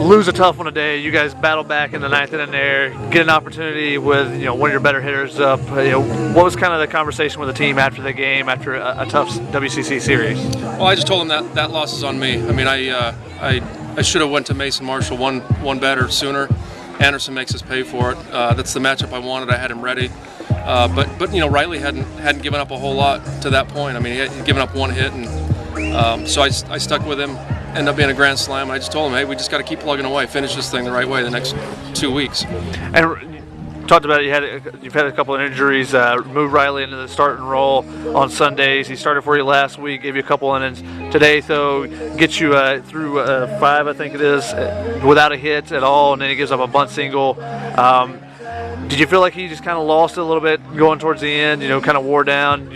lose a tough one today. You guys battle back in the ninth inning there, get an opportunity with one of your better hitters up. What was kind of the conversation with the team after the game, after a tough WCC series? Well, I just told them that loss is on me. I mean, I should have went to Mason Marshall one batter sooner. Anderson makes us pay for it. That's the matchup I wanted. I had him ready. But Riley hadn't given up a whole lot to that point. I mean, he had given up one hit, and so I stuck with him. Ended up being a grand slam. I just told him, hey, we just got to keep plugging away, finish this thing the right way the next 2 weeks. And you talked about you've had a couple of injuries. Moved Riley into the starting role on Sundays. He started for you last week, gave you a couple innings. Today, though, gets you through 5, I think it is, without a hit at all, and then he gives up a bunt single. Did you feel like he just kind of lost it a little bit going towards the end? Kind of wore down.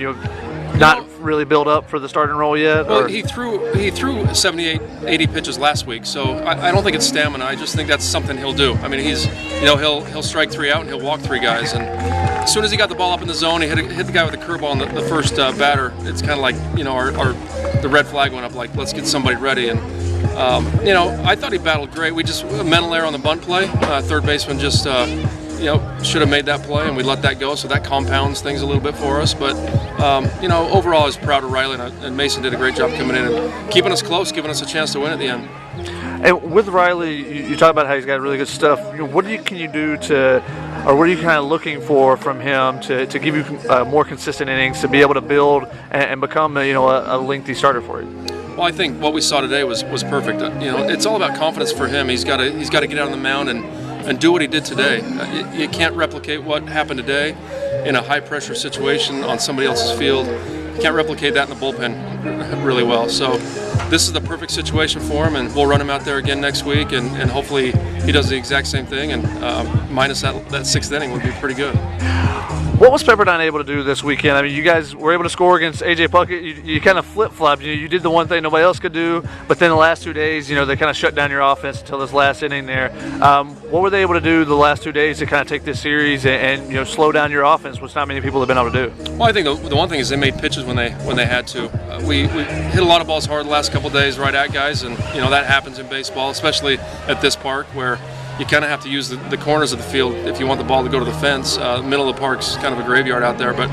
Not really built up for the starting role yet? Well, he threw 78, 80 pitches last week, so I don't think it's stamina. I just think that's something he'll do. I mean, he'll strike 3 out and he'll walk 3 guys. And as soon as he got the ball up in the zone, he hit the guy with the curveball on the first batter. It's kind of like the red flag went up. Like, let's get somebody ready. And I thought he battled great. We just a mental error on the bunt play. Third baseman just. Should have made that play, and we let that go, so that compounds things a little bit for us. But, overall I was proud of Riley, and Mason did a great job coming in and keeping us close, giving us a chance to win at the end. And with Riley, you talk about how he's got really good stuff. What can you do or what are you kind of looking for from him to give you more consistent innings, to be able to build and become a lengthy starter for you? Well, I think what we saw today was perfect. It's all about confidence for him. He's got to get out on the mound and do what he did today. You can't replicate what happened today in a high-pressure situation on somebody else's field. You can't replicate that in the bullpen really well. So this is the perfect situation for him, and we'll run him out there again next week, and hopefully he does the exact same thing, and minus that 6th inning would be pretty good. What was Pepperdine able to do this weekend? I mean, you guys were able to score against A.J. Puckett. You kind of flip-flopped. You did the one thing nobody else could do, but then the last 2 days, they kind of shut down your offense until this last inning there. What were they able to do the last 2 days to kind of take this series and slow down your offense, which not many people have been able to do? Well, I think the one thing is they made pitches when they had to. We hit a lot of balls hard the last couple of days right at guys, and that happens in baseball, especially at this park where you kind of have to use the corners of the field if you want the ball to go to the fence. Middle of the park's kind of a graveyard out there, but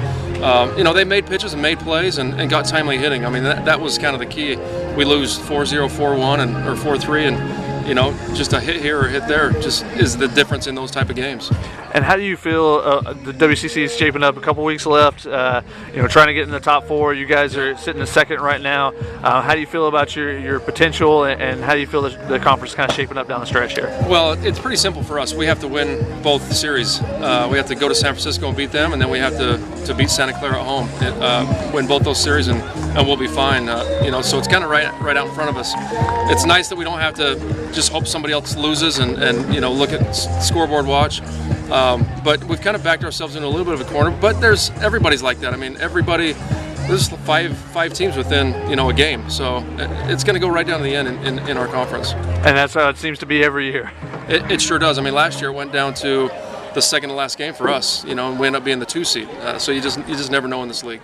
they made pitches and made plays and got timely hitting. I mean, that was kind of the key. We lose 4-0, 4-1, or 4-3, and just a hit here or hit there just is the difference in those type of games. And how do you feel the WCC is shaping up? A couple weeks left, trying to get in the top 4. You guys are sitting in second right now. How do you feel about your potential, and how do you feel the conference kind of shaping up down the stretch here? Well, it's pretty simple for us. We have to win both series. We have to go to San Francisco and beat them, and then we have to beat Santa Clara at home, win both those series, and we'll be fine. So it's kind of right out in front of us. It's nice that we don't have to just hope somebody else loses and look at scoreboard watch. But we've kind of backed ourselves into a little bit of a corner. But everybody's like that. I mean, there's five teams within a game, so it's going to go right down to the end in our conference. And that's how it seems to be every year. It sure does. I mean, last year it went down to the second to last game for us, and we ended up being the 2 seed. So you just never know in this league.